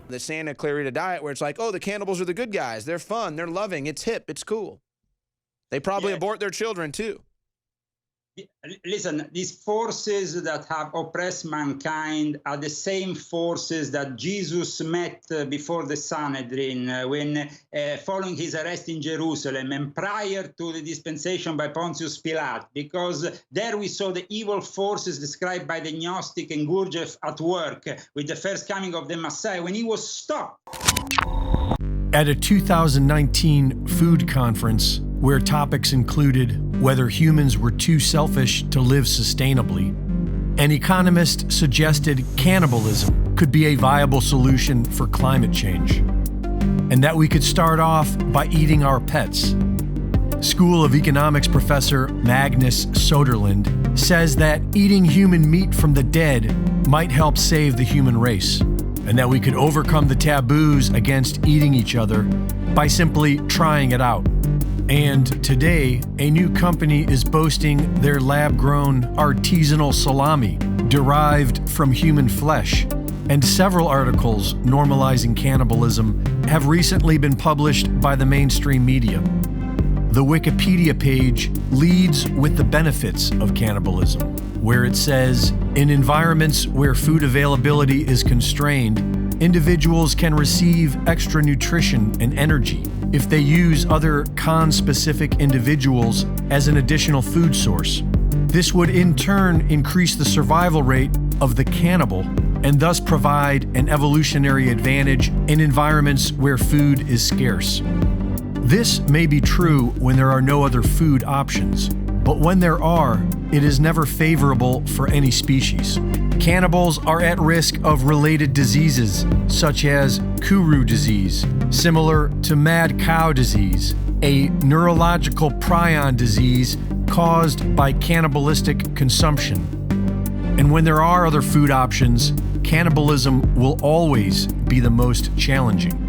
the Santa Clarita Diet, where it's like, oh, the cannibals are the good guys. They're fun. They're loving. It's hip. It's cool. They probably abort their children, too. Listen, these forces that have oppressed mankind are the same forces that Jesus met before the Sanhedrin when following his arrest in Jerusalem and prior to the dispensation by Pontius Pilate, because there we saw the evil forces described by the Gnostic and Gurdjieff at work with the first coming of the Messiah when he was stopped. At a 2019 food conference, where topics included whether humans were too selfish to live sustainably, an economist suggested cannibalism could be a viable solution for climate change, and that we could start off by eating our pets. School of Economics professor Magnus Soderlund says that eating human meat from the dead might help save the human race, and that we could overcome the taboos against eating each other by simply trying it out. And today, a new company is boasting their lab-grown artisanal salami derived from human flesh. And several articles normalizing cannibalism have recently been published by the mainstream media. The Wikipedia page leads with the benefits of cannibalism, where it says, in environments where food availability is constrained, individuals can receive extra nutrition and energy if they use other con-specific individuals as an additional food source. This would in turn increase the survival rate of the cannibal and thus provide an evolutionary advantage in environments where food is scarce. This may be true when there are no other food options, but when there are, it is never favorable for any species. Cannibals are at risk of related diseases, such as Kuru disease, similar to mad cow disease, a neurological prion disease caused by cannibalistic consumption. And when there are other food options, cannibalism will always be the most challenging.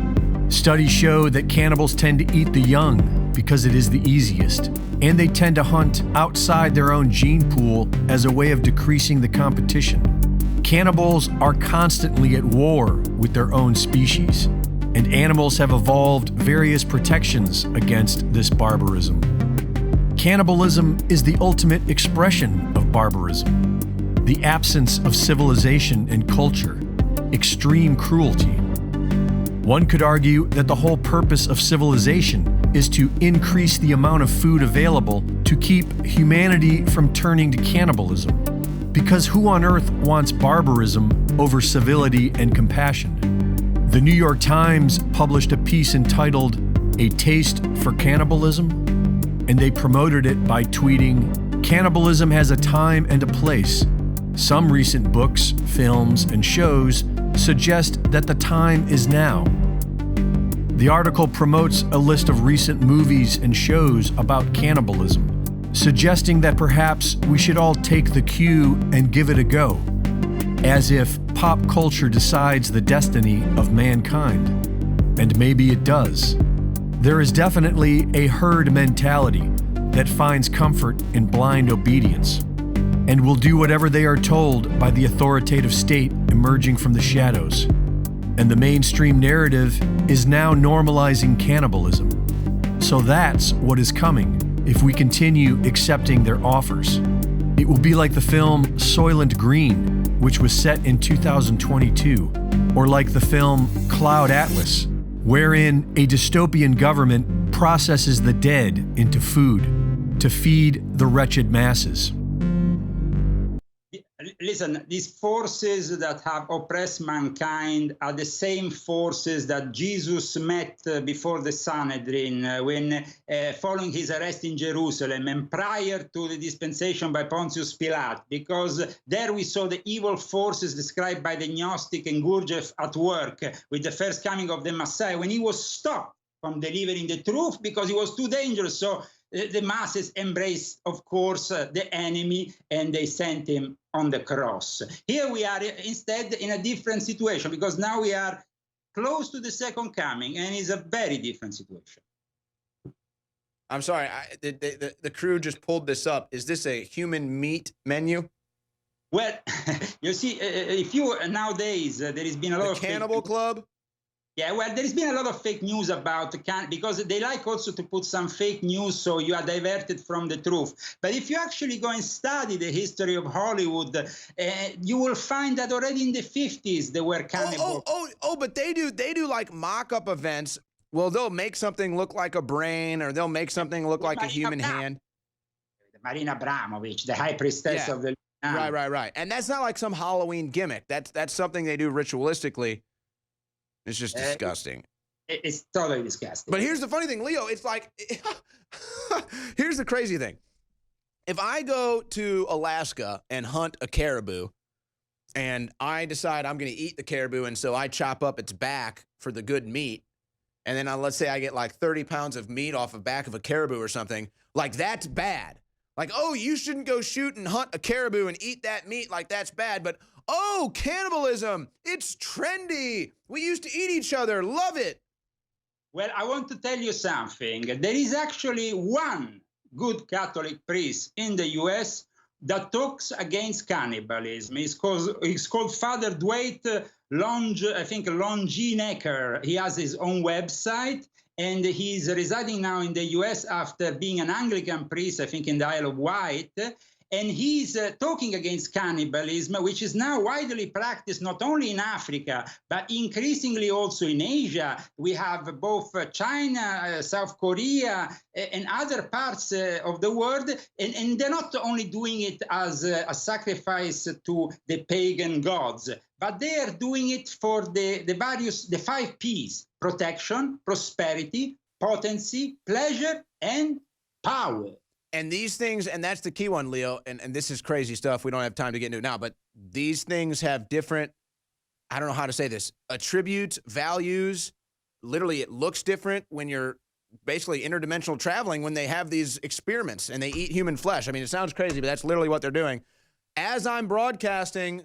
Studies show that cannibals tend to eat the young because it is the easiest, and they tend to hunt outside their own gene pool as a way of decreasing the competition. Cannibals are constantly at war with their own species, and animals have evolved various protections against this barbarism. Cannibalism is the ultimate expression of barbarism, the absence of civilization and culture, extreme cruelty. One could argue that the whole purpose of civilization is to increase the amount of food available to keep humanity from turning to cannibalism. Because who on earth wants barbarism over civility and compassion? The New York Times published a piece entitled "A Taste for Cannibalism," and they promoted it by tweeting, "Cannibalism has a time and a place. Some recent books, films, and shows suggest that the time is now." The article promotes a list of recent movies and shows about cannibalism, suggesting that perhaps we should all take the cue and give it a go, as if pop culture decides the destiny of mankind. And maybe it does. There is definitely a herd mentality that finds comfort in blind obedience, and will do whatever they are told by the authoritative state emerging from the shadows. And the mainstream narrative is now normalizing cannibalism. So that's what is coming if we continue accepting their offers. It will be like the film Soylent Green, which was set in 2022, or like the film Cloud Atlas, wherein a dystopian government processes the dead into food to feed the wretched masses. Listen, these forces that have oppressed mankind are the same forces that Jesus met before the Sanhedrin when following his arrest in Jerusalem and prior to the dispensation by Pontius Pilate, because there we saw the evil forces described by the Gnostic and Gurdjieff at work with the first coming of the Messiah when he was stopped from delivering the truth because he was too dangerous. So the masses embraced, of course, the enemy, and they sent him on the cross. Here we are instead in a different situation, because now we are close to the second coming, and it's a very different situation. I'm sorry, the crew just pulled this up. Is this a human meat menu? Well, you see, if you nowadays there has been a lot of Cannibal Club. Yeah, well, there's been a lot of fake news about because they like also to put some fake news so you are diverted from the truth. But if you actually go and study the history of Hollywood, you will find that already in the 50s there were cannibals. But they do like mock-up events. Well, they'll make something look like a brain, or they'll make something look like a human hand. Marina Abramovic, the high priestess of the Right. And that's not like some Halloween gimmick. That's something they do ritualistically. It's just disgusting. It's totally disgusting. But here's the funny thing, Leo. It's like, here's the crazy thing. If I go to Alaska and hunt a caribou, and I decide I'm going to eat the caribou, and so I chop up its back for the good meat, and then let's say I get like 30 pounds of meat off the back of a caribou or something, like that's bad. Like, oh, you shouldn't go shoot and hunt a caribou and eat that meat, like that's bad. But, oh, cannibalism, it's trendy. We used to eat each other, love it. Well, I want to tell you something. There is actually one good Catholic priest in the U.S. that talks against cannibalism. He's called Father Dwight Longenecker. He has his own website. And he's residing now in the U.S. after being an Anglican priest, I think, in the Isle of Wight. And he's talking against cannibalism, which is now widely practiced not only in Africa, but increasingly also in Asia. We have both China, South Korea, and other parts of the world. And they're not only doing it as a sacrifice to the pagan gods, but they are doing it for the 5 P's: protection, prosperity, potency, pleasure, and power. And these things, and that's the key one, Leo, and this is crazy stuff. We don't have time to get into it now, but these things have different, I don't know how to say this, attributes, values. Literally, it looks different when you're basically interdimensional traveling, when they have these experiments and they eat human flesh. I mean, it sounds crazy, but that's literally what they're doing. As I'm broadcasting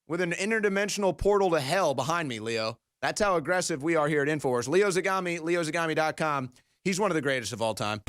with an interdimensional portal to hell behind me, Leo, that's how aggressive we are here at InfoWars. Leo Zagami, leozagami.com. He's one of the greatest of all time.